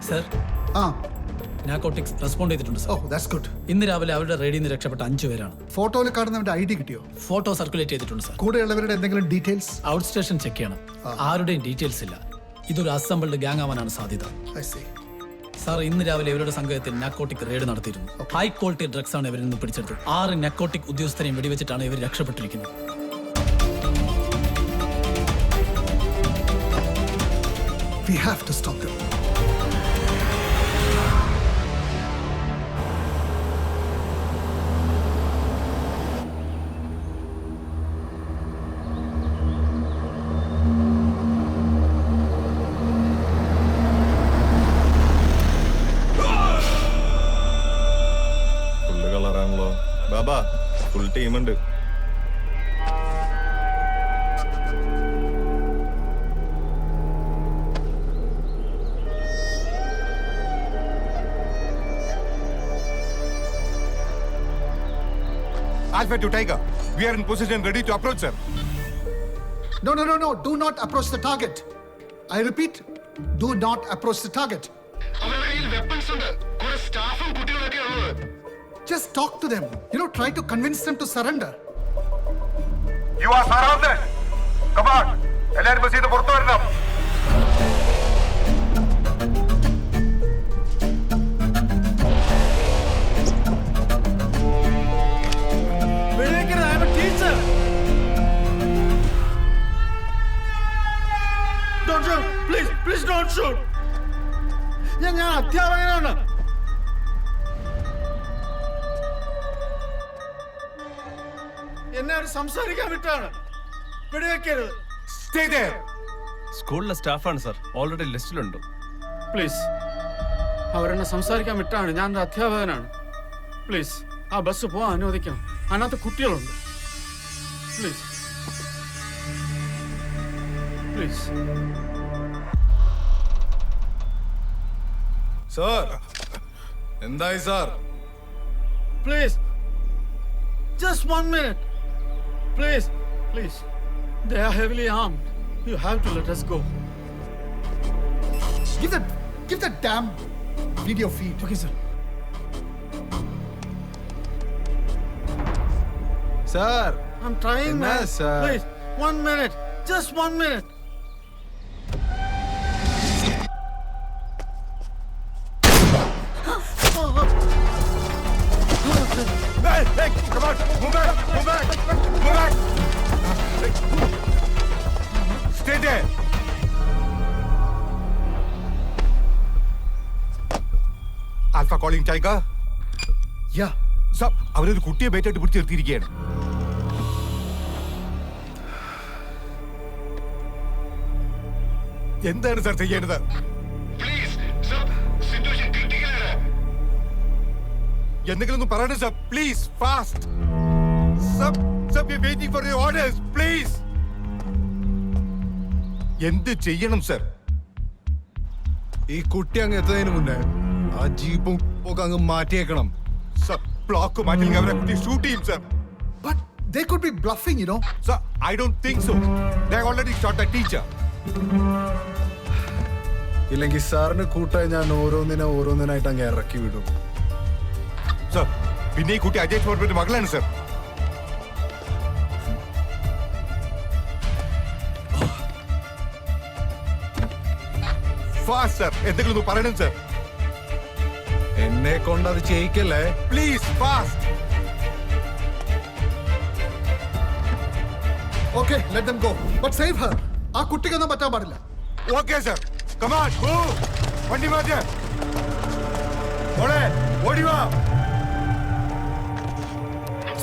Sir, narcotics respond ചെയ്തിട്ടുണ്ട് sir. That's good. ഇന്ന് രാവിലെ അവരുടെ റെയ്ഡിൽ നിന്ന് രക്ഷപ്പെട്ട 5 പേരാണ്. ഫോട്ടോയിൽ കാണുന്നവന്റെ ID കിട്ടിയോ? ഫോട്ടോ സർക്കുലേറ്റ് ചെയ്തിട്ടുണ്ട് സർ. കൂടെയുള്ളവരുടെ എന്തെങ്കിലും ഡീറ്റെയിൽസ്? ഔട്ട് സ്റ്റേഷൻ ചെക്ക് ചെയ്യണം. ആരുടെയും ഡീറ്റെയിൽസ് ഇല്ല. ഇതൊരു അസംബിൾഡ് ഗ്യാങ് ആവാനാണ് സാധ്യത. സാർ, ഇന്ന് രാവിലെ ഇവരുടെ സംഘത്തിൽ നാർക്കോട്ടിക് റെയ്ഡ് നടത്തിയിരുന്നു. ഹൈ ക്വാളിറ്റി ഡ്രഗ്സ് ആണ് ഇവരിൽ നിന്ന് പിടിച്ചെടുത്തത്. 6 നാർക്കോട്ടിക് ഉദ്യോഗസ്ഥരെയും വെടിവെച്ചിട്ടാണ് ഇവർ രക്ഷപ്പെട്ടിരിക്കുന്നത്. We have to stop them. Full കളറാണല്ലോ ബാബാ. ഫുൾ ടീമുണ്ട്. Alpha to Tiger, we are in position ready to approach, sir. No. Do not approach the target. I repeat, do not approach the target. Just talk to them. Try to convince them to surrender. You are surrounded. Come on. എല്ലാവരും bus ചെയ്ത് പുറത്തു വരണം. Please don't shoot. ഞാൻ അധ്യാപകനാണ്. എന്നെ സംസാരിക്കാൻ വിട്ടാണ്. വെടിവെക്കരുത്. Stay there. സ്കൂളിലെ സ്റ്റാഫാണ് സർ. ഓൾറെഡി ലിസ്റ്റിലുണ്ട്. പ്ലീസ്, അവരെന്നെ സംസാരിക്കാൻ വിട്ടാണ്. ഞാൻ ഒരു അധ്യാപകനാണ്. പ്ലീസ്, ആ ബസ് പോവാൻ അനുവദിക്കണം. അതിനകത്ത് കുട്ടികളുണ്ട്. Please please. സാർ, എന്തായി sir? Please, just 1 minute. Please. They are heavily armed. You have to let us go. Give that damn video feed. Okay, sir. Sir, I'm trying, Enna, man. sir? Please, 1 minute. Just 1 minute. Hey, come on. Move back. Stay there. Alpha calling Tiger. Yeah. Sir, അവരൊരു കുട്ടിയെ ബേറ്റായിട്ട് പിടിച്ച് നിർത്തിയിരിക്കുകയാണ്. എന്താണ് sir ചെയ്യേണ്ടത്? എന്തെങ്കിലും ഒന്ന് പറയണം sir. Please, fast. Sir, V waiting for your orders. Please. എന്ത് ചെയ്യണം സർ? ഈ കുട്ടി അങ്ങ് എത്തുന്നതിന് മുന്നേ ആ ജീപ്പും ഒക്കെ അങ്ങ് മാറ്റിയേക്കണം. സർ, ബ്ലോക്ക് മാറ്റില്ലെങ്കിൽ അവരെ കുട്ടി ഷൂട്ട് ചെയ്യും sir. But they could be bluffing, Sir, I don't think so. They already shot the teacher. ഇല്ലെങ്കിൽ സാറിന് കൂട്ടായി ഞാൻ ഓരോന്നിനായിട്ട് അങ്ങ് ഇറക്കി വിടും. സർ, പിന്നെ ഈ കുട്ടി അജയ് ഫോർബിന്റെ മകളാണ് സർ. ഫാസ്റ്റ് സർ, എന്തെങ്കിലും ഒന്ന് പറയണം സർ. എന്നെ കൊണ്ട് അത് ചെയ്യിക്കല്ലേ. Please, fast. Okay, let them go. But save her. ആ കുട്ടിക്കൊന്നും പറ്റാൻ പാടില്ല. Okay sir. Come on, move. വണ്ടി മാറ്റ്. ഓടി വാ.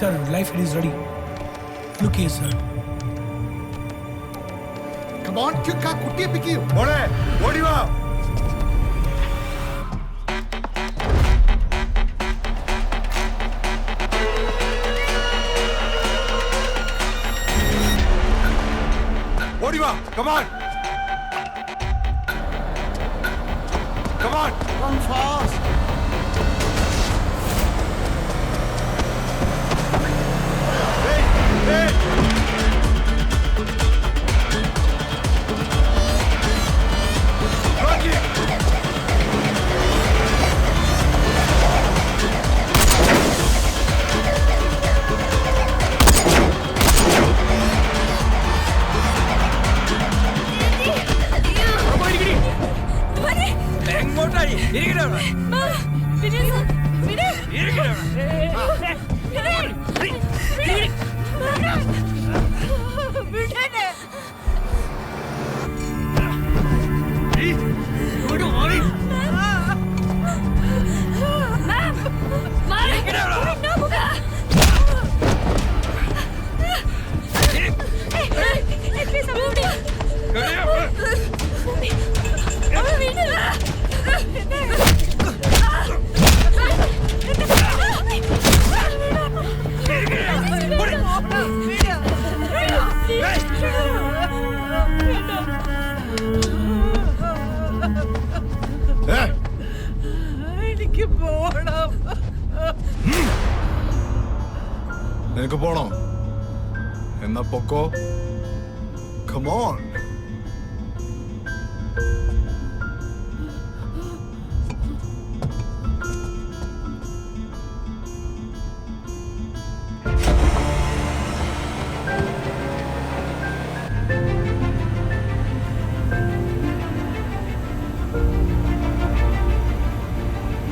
Sir, life is ready. Look here, sir. Come on, quick, ആ കുട്ടിയെ പിക്ക് ചെയ്യൂ. ഓടി വാ. ഓടി വാ. Come on. Come on. Run fast. Hey. Rocky. എനിക്ക് പോണം. നിനക്ക് പോണോ? എന്നാ പൊക്കോ. Come on.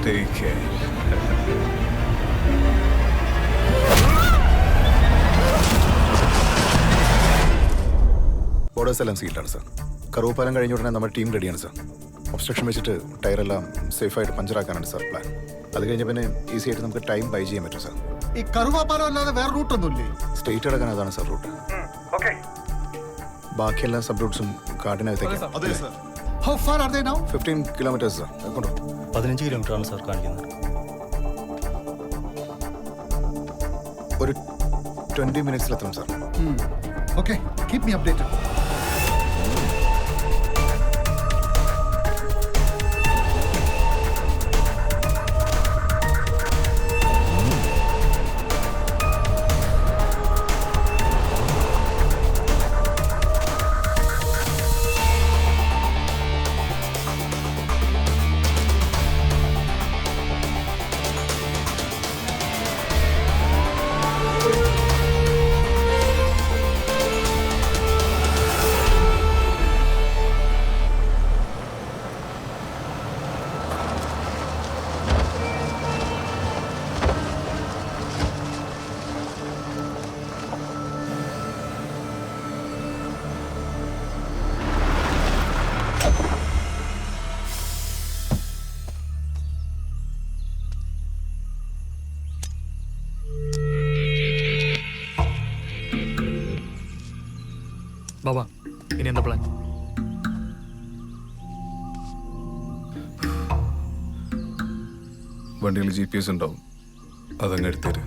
Take care. Borders എല്ലാം സീൽഡാണ് സാർ. കറുവപ്പാലം കഴിഞ്ഞ ഉടനെ നമ്മുടെ ടീം റെഡിയാണ് സാർ. ഒബ്സ്ട്രക്ഷൻ വെച്ചിട്ട് ടയറെല്ലാം സേഫായിട്ട് പഞ്ചറാക്കാനാണ് സാർ പ്ലാൻ. അത് കഴിഞ്ഞ പിന്നെ ഈസി ആയിട്ട് നമുക്ക് ടൈം ബൈ ചെയ്യാൻ പറ്റും സാർ. ഈ കറുവാപ്പാലം അല്ലാതെ വേറെ റൂട്ടൊന്നുമില്ലേ? സ്റ്റേറ്റ് അടക്കാൻ അതാണ് സാർ റൂട്ട്. ബാക്കി എല്ലാ സബ് റൂട്ട്സും കാട്ടിനകത്തേക്ക്. അതെ sir. How far are they now? 15 kilometers sir. കൊണ്ടോ 15 കിലോമീറ്ററാണ് സാർ കാണിക്കുന്നത്. ഒരു 20 മിനിറ്റ്സിലെത്തും sir. Okay, keep me updated. Baba ഇനി എന്താ പ്ലാൻ? വണ്ടിയിൽ GPS ഉണ്ടാവും, അതങ്ങ് എടുത്തേര്.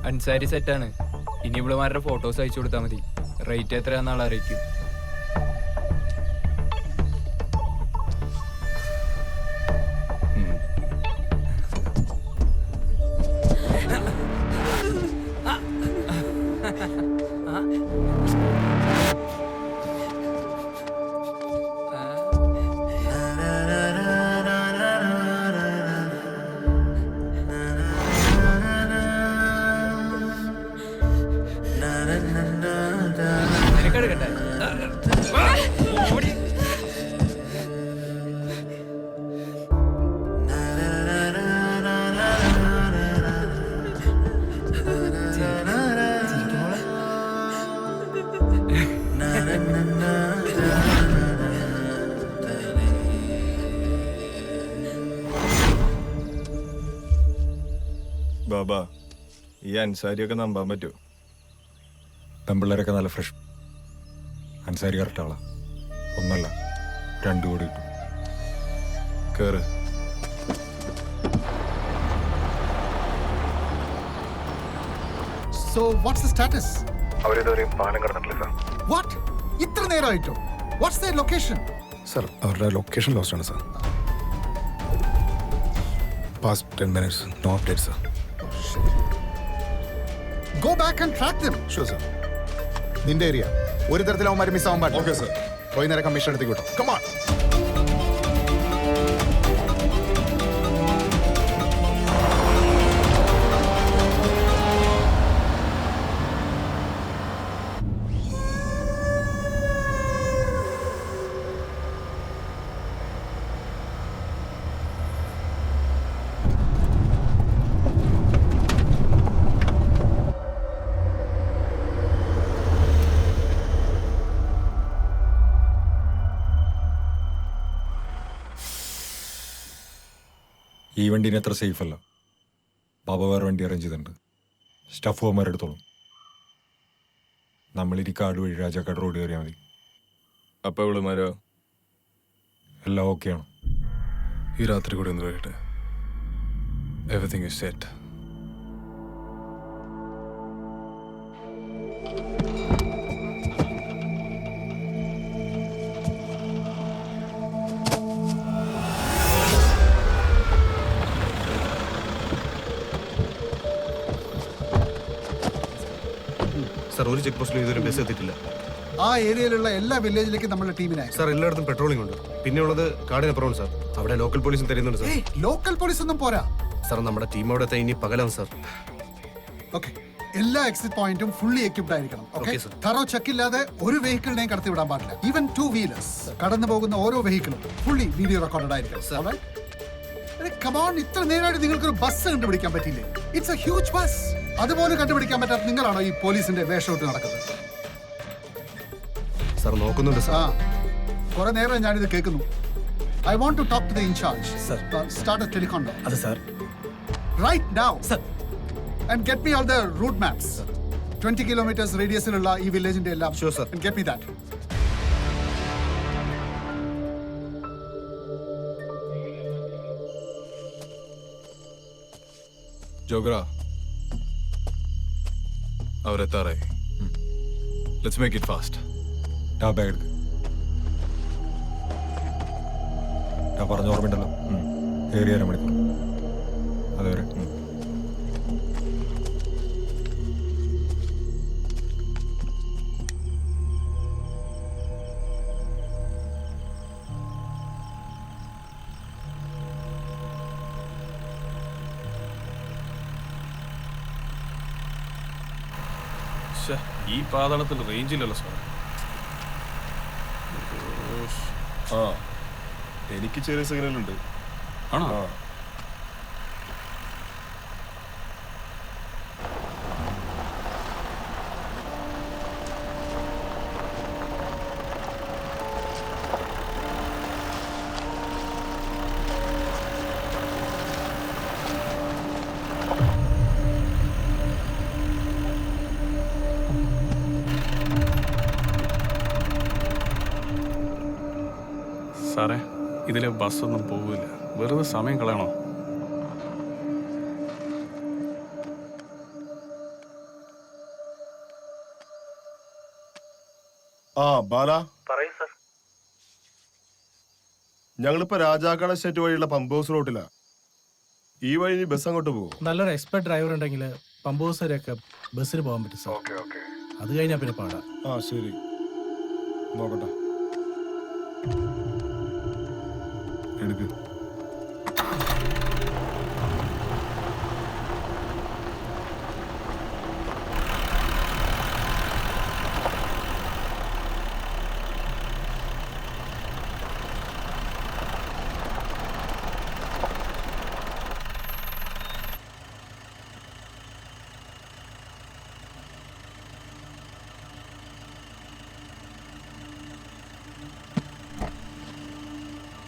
അൻസാരി സെറ്റാണ്. ഇനി ഇവിടെമാരുടെ ഫോട്ടോസ് അയച്ചു കൊടുത്താൽ മതി. റേറ്റ് എത്രയാണെന്നാൾ അറിയിക്കും. നിനക്കെടുക്കട്ടെ? ബാബ, ഈ അൻസാരിയൊക്കെ നമ്പാൻ പറ്റുമോ? പെമ്പിള്ളേരൊക്കെ നല്ല ഫ്രഷ്. അൻസാരി കറക്റ്റ് ആളാ. ഒന്നല്ല 2 കോടി കിട്ടും. കേറ്. So what's the status? അവരിതുവരെയും പാലം കടന്നിട്ടില്ല സാർ. What? ഇത്ര നേരമായിട്ടോ? What's their location? സാർ അവരുടെ ലൊക്കേഷൻ ലോസ്റ്റ് ആണ് sir. Past 10 minutes, no updates sir. Go back and track them. Sure sir. നിന്റെ ഏരിയ ഒരു തരത്തിൽ അവന്മാർ മിസ് ആവാൻ പാടില്ല. Okay sir. പോയി നേരെ കമ്മീഷൻ എടുത്തേക്ക് വിട്ടോ. Come on. ഈ വണ്ടീന് അത്ര സേഫ് അല്ല. ബാബ വേറെ വണ്ടി അറേഞ്ച് ചെയ്തിട്ടുണ്ട്. സ്റ്റഫ് പോകുമാരെടുത്തോളും. നമ്മളിനി കാട് വഴി രാജാക്കാട് റോഡ് കയറിയാൽ മതി. അപ്പൊ ഇവളുമാരോ? എല്ലാം ഓക്കെയാണ്. ഈ രാത്രി കൂടെ ഒന്ന് വരട്ടെ. Everything is set. സാർ, ഒരു ചെക്ക് പോസ്റ്റിലും ഇതുവരെ ബസ് എത്തിയിട്ടില്ല. ആ ഏരിയയിലുള്ള എല്ലാ വില്ലേജിലേക്കും നമ്മുടെ ടീമിനെ അയച്ചു. സാർ, എല്ലായിടത്തും പെട്രോളിംഗ് ഉണ്ട്. പിന്നെ ഉള്ളത് കാടിനപ്പുറമാണ് സാർ. അവിടെ ലോക്കൽ പോലീസും തരുന്നുണ്ട് സാർ. ലോക്കൽ പോലീസ് ഒന്നും പോരാ. സാർ, നമ്മുടെ ടീം അവിടെ എത്താൻ ഇനി പകലാണ് സാർ. ഓക്കെ, എല്ലാ എക്സിറ്റ് പോയിന്റും ഫുള്ളി എക്യുപ്ഡ് ആയിരിക്കണം. Okay, Okay, sir. Thorough check ഇല്ലാതെ ഒരു വെഹിക്കിളിനെയും കടത്തി വിടാൻ പാടില്ല. ഈവൻ 2 വീലേഴ്സ് കടന്നു പോകുന്ന ഓരോ വെഹിക്കിളും ഫുള്ളി വീഡിയോ റെക്കോർഡഡ് ആയിരിക്കണം. കമോൺ, ഇത്ര നേരമായിട്ട് നിങ്ങൾക്കൊരു ബസ് കണ്ടുപിടിക്കാൻ പറ്റില്ലേ? It's A huge bus. അതുപോലെ കണ്ടുപിടിക്കാൻ പറ്റാത്ത നിങ്ങളാണോ ഈ പോലീസിന്റെ വേഷൗട്ട് നടക്കുന്നത്? സാർ, നോക്കുന്നുണ്ട് ആ, സാർ. കുറെ നേരം ഞാനിത് കേൾക്കുന്നു. I want to talk to the incharge. Sir. Start a telecon അത് sir. Right now sir, and get me all the route maps. 20 kilometers റേഡിയസിലുള്ള ഈ വില്ലേജിന്റെ എല്ലാം. Sure, sir. And get me that. ജോഗ്ര, അവരെത്താറായി. Let's make it fast. ആ bag എടുക്ക്. ഞാൻ പറഞ്ഞ ഓർമ്മയുണ്ടല്ലോ. ഏറിയ 1 മണിക്കൂർ. അതുവരെ ഈ പാതാളത്തിൽ റേഞ്ചിലല്ലോ സാർ. ആ, എനിക്ക് ചെറിയ സിഗ്നലുണ്ട്. ആണോ? സാറേ, ഇതിലെ ബസ്സൊന്നും പോവില്ല. വെറുതെ സമയം കളയണോ? ആ, ബാല ഞങ്ങളിപ്പോ രാജാക്കാട് എസ്റ്റേറ്റ് വഴിയുള്ള പമ്പ് ഹൗസ് റോട്ടിലാ. ഈ വഴി ബസ് അങ്ങോട്ട് പോകും. നല്ലൊരു എക്സ്പെർട്ട് ഡ്രൈവർ ഉണ്ടെങ്കിൽ പമ്പ് ഹൗസ് വരെയൊക്കെ ബസ്സിന് പോകാൻ പറ്റും സാർ. അത് കഴിഞ്ഞാൽ പിന്നെ പാടാം. ആ, ശരി, നോക്കട്ടെ. എടുക്ക്.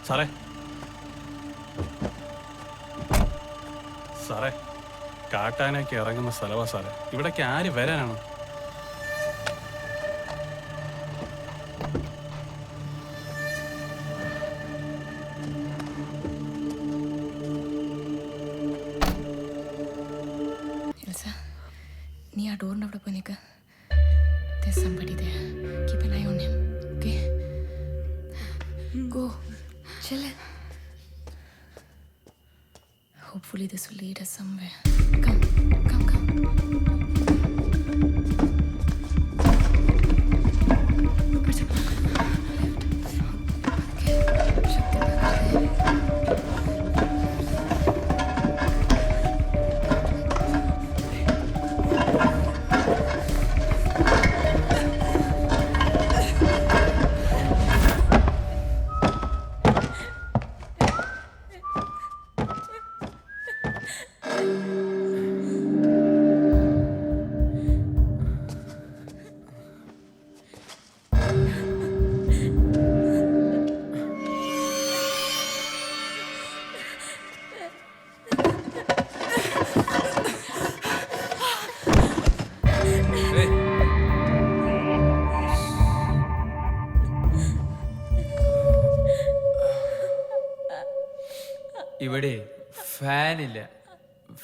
സാറേ, സാറേ, കാട്ടാനൊക്കെ ഇറങ്ങുന്ന സ്ഥലവാ സാറേ. ഇവിടേക്ക് ആര് വരാനാണ്? നീ ആ ഡോറിൻ്റെ അവിടെ പോയി നിൽക്ക്. There's somebody there. Keep an eye on him. Okay? Go. Chill. Hopefully this will lead us somewhere. Come.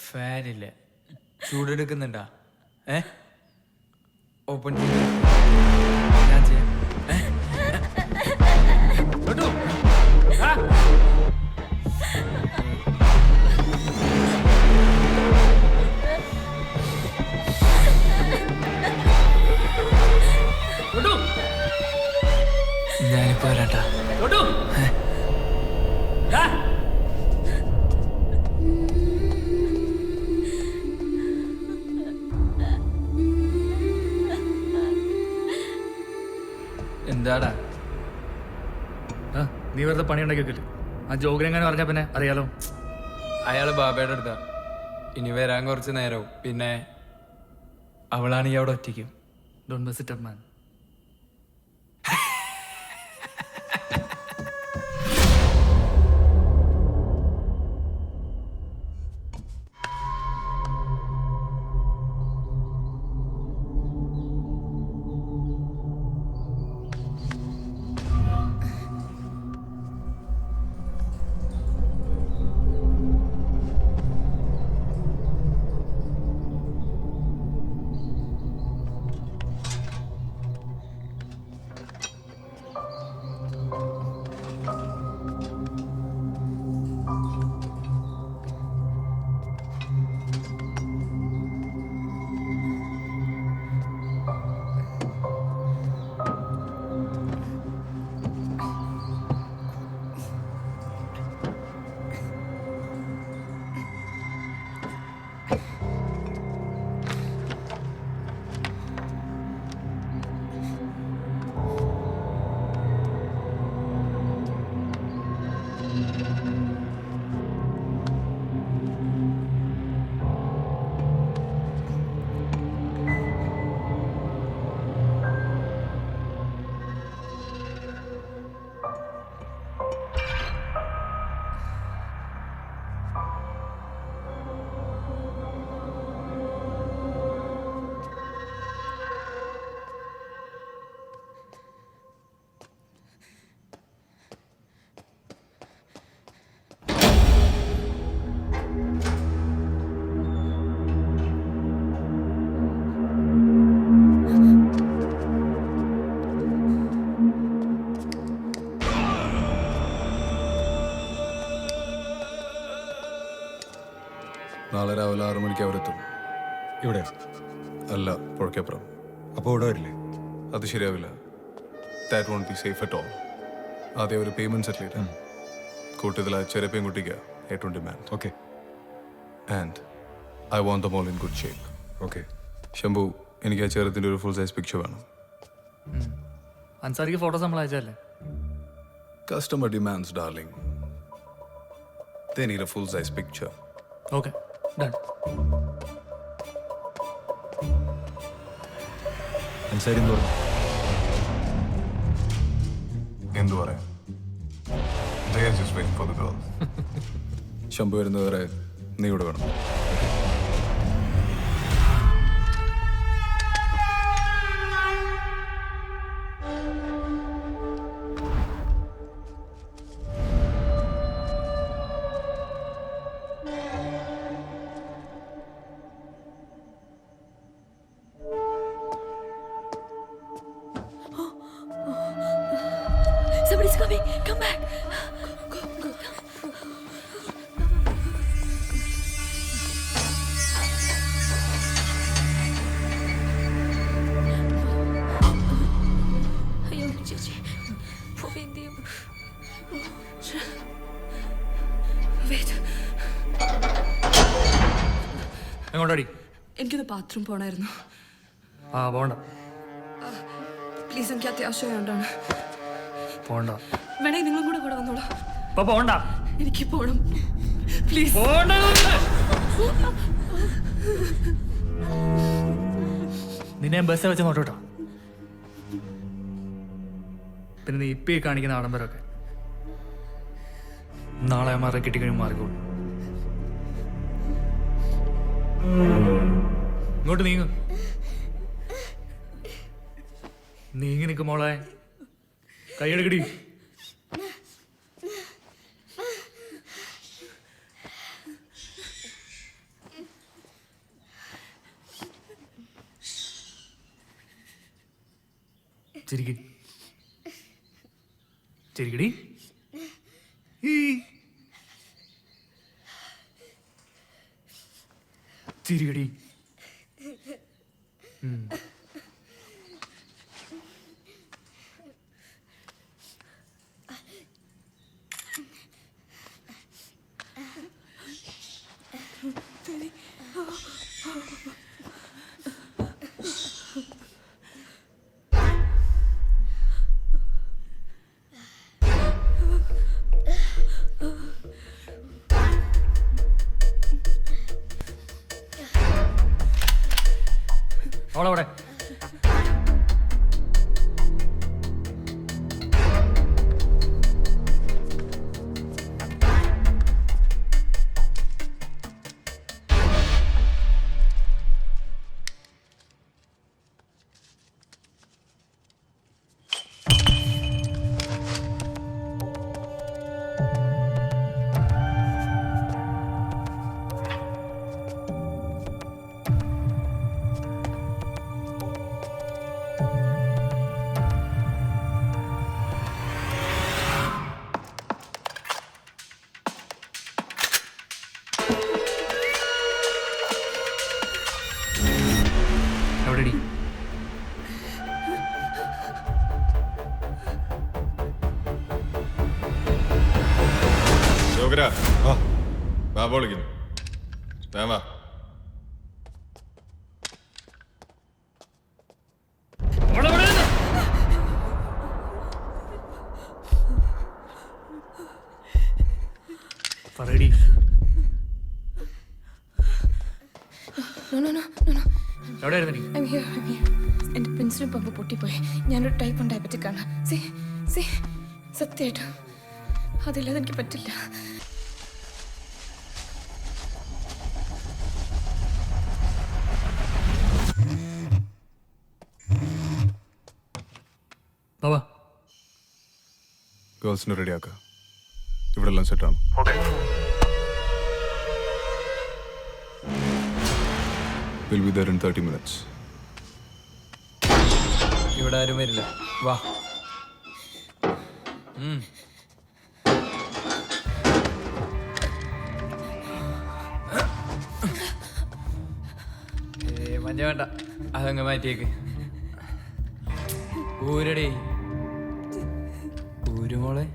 ഫാനില്ല ചൂടെടുക്കുന്നുണ്ടാ? ഓപ്പൺ ഞാൻ ചെയ്യാം. ഞാനിപ്പോ വരാട്ടാ. എന്താടാ? നീ വെറുതെ പണി ഉണ്ടാക്കി വെക്കില്ല. ആ ജോഗിനെ എങ്ങനെ പറഞ്ഞാൽ പിന്നെ അറിയാലോ. അയാള് ബാബയുടെ അടുത്താ. ഇനി വരാൻ കുറച്ച് നേരവും. പിന്നെ അവളാണെങ്കിൽ അവിടെ ഒറ്റയ്ക്കും. Don't miss it up man. നാളെ രാവിലെ 6 മണിക്ക് അവരെത്തും. ഇവിടെ അല്ല, പുഴയ്ക്കപ്പുറം. അപ്പോൾ ഇവിടെ വരില്ലേ? അത് ശരിയാവില്ല. That won't be safe at all. ആദ്യം ഒരു പേയ്മെന്റ് സെറ്റിൽ ചെയ്താൽ കൂട്ടത്തിൽ ആ ചെറിയ പെൺകുട്ടിക്ക് ഏറ്റവും demand. Okay and I want them all in good shape. Okay. Shambhu, എനിക്ക് ആ ചെറുത്തിൻ്റെ ഒരു ഫുൾ സൈസ് പിക്ചർ വേണം. അൻസാരിക്ക് ഫോട്ടോസ് നമ്മൾ അയച്ചല്ലേ? Customer demands, darling. They need a full size picture. Okay, done. Ansari എന്ന് പറഞ്ഞു. എന്തു പറയാം? They are just waiting for the girls. Shambhu വരുന്നവരെ നീ ഇവിടെ വേണം. Somebody's coming. Come back. Go. അയ്യോ ചേച്ചി, എന്ത് ചെയ്യും? എങ്ങോട്ടടി? എനിക്കൊന്ന് ബാത്റൂം പോണായിരുന്നു. പോണ്ട. പ്ലീസ്, എനിക്ക് അത്യാവശ്യമായോണ്ടാണ്. പോണ്ട. വേണമെങ്കിൽ നിങ്ങളും കൂടെ വന്നോളൂ. പോണ്ട. എനിക്ക് പോണം, പ്ലീസ്. നിന്നെ ബസ് വെച്ച് നോട്ടോട്ടോ. പിന്നെ നീ ഇപ്പം കാണിക്കുന്ന ആഡംബരമൊക്കെ നാളെ മാറി കിട്ടിക്കഴിഞ്ഞ് മാറിക്കോളൂ. ഇങ്ങോട്ട് നീങ്ങി നിൽക്കും മോളെ. കൈയെടുക്കടി. ചിരിക്ക് ചിരിക്കടി ചിരിക്കടി. അവളവിടെ എവിടെടി? യോഗരാ ബാബ വിളിക്കുന്നു. വേഗം വാ. പറയടി. No, no, no, no, no. എവിടെയായിരുന്നു നീ? I'm here, I'm here. എൻ്റെ പെൻസിലും പമ്പ് പൊട്ടിപ്പോയി. ഞാനൊരു ടൈപ്പ് 1 ഡയബറ്റിക് ആണ്. സത്യമായിട്ടും അതില്ലാതെ എനിക്ക് പറ്റില്ല. ബാബാ ഗേൾസിനെ റെഡിയാക്കുക. ഇവിടെ എല്ലാം സെറ്റാണ്. We'll be there in 30 minutes. ഇവിടെ ആരും വരില്ല. വാ. മഞ്ഞ വേണ്ട, അതങ്ങ് മാറ്റിയേക്ക്. ഊരടി ഊരുമോളെ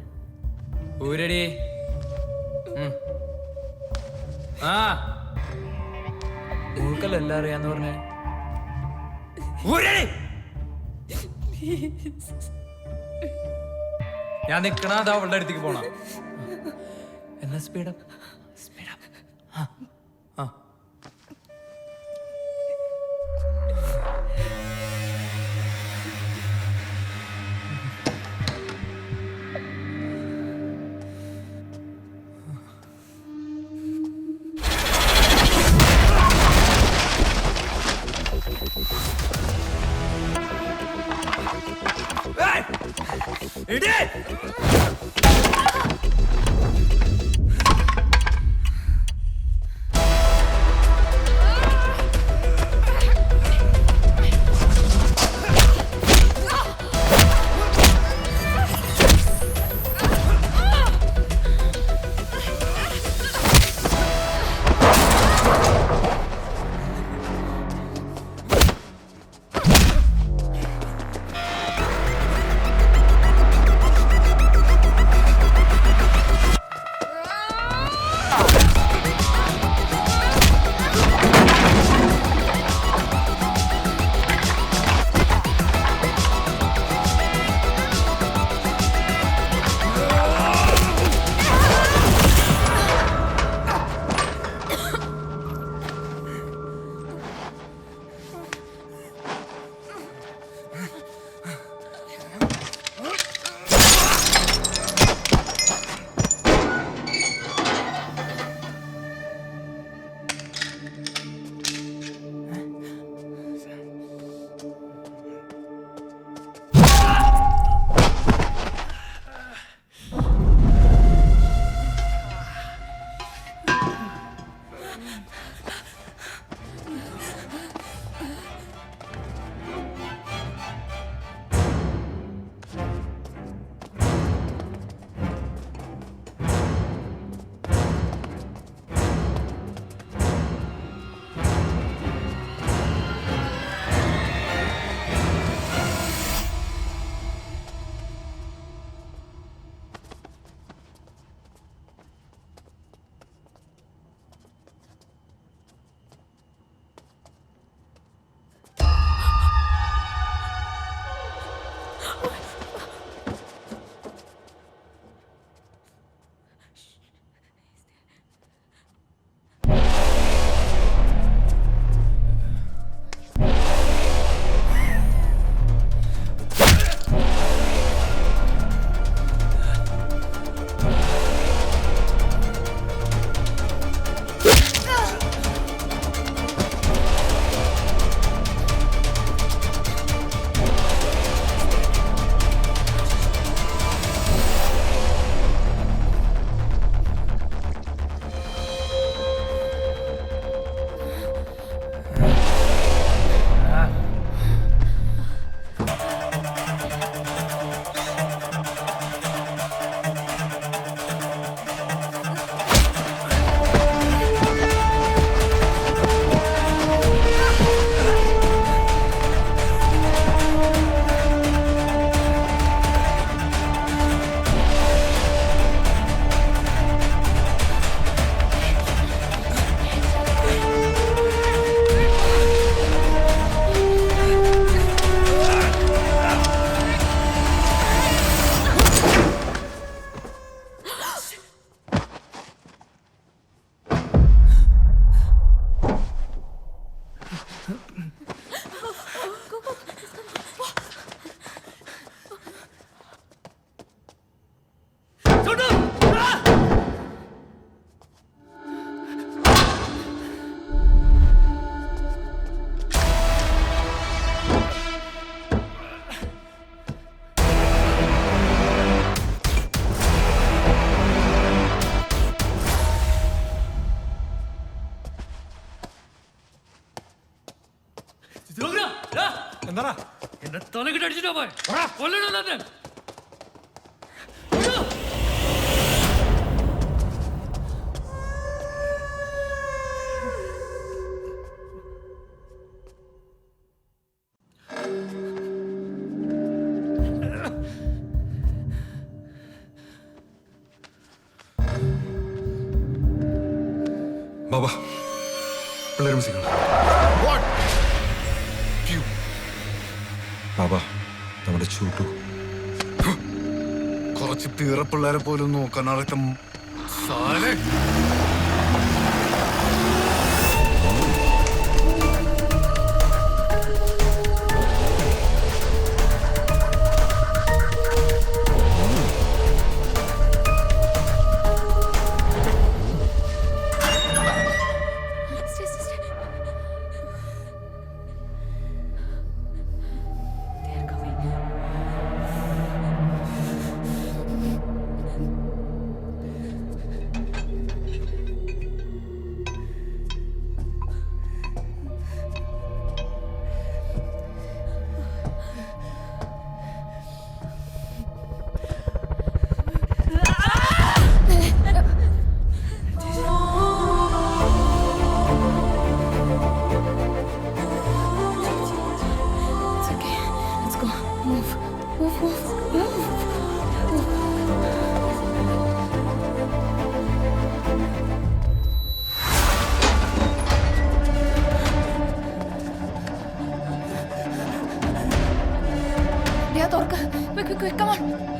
ഊരടി. ആ മോൾക്കല്ല എല്ലാം അറിയാന്ന് പറഞ്ഞേ. ഞാൻ നിക്കണ അതാ അവളുടെ അടുത്തേക്ക് പോണ. എന്നാ സ്പീഡപ്പ് സ്പീഡപ്പ്. ആ എന്താടാ എന്റെ തലകിട്ട് അടിച്ചിട്ടാ പോയ കൊല്ലണോ ബാബാ പിള്ളേർ മിസ്സിംഗ് ബാബാ നമ്മുടെ ചൂട്ടു കുറച്ച് തീറപ്പിള്ളേരെ പോലും നോക്കാനറിയാത്ത സാലേ Stay, stay, stay. They are coming. It's okay. Let's go. Move. Move, move, move. Dia, Torka. Quick, quick, quick. Come on.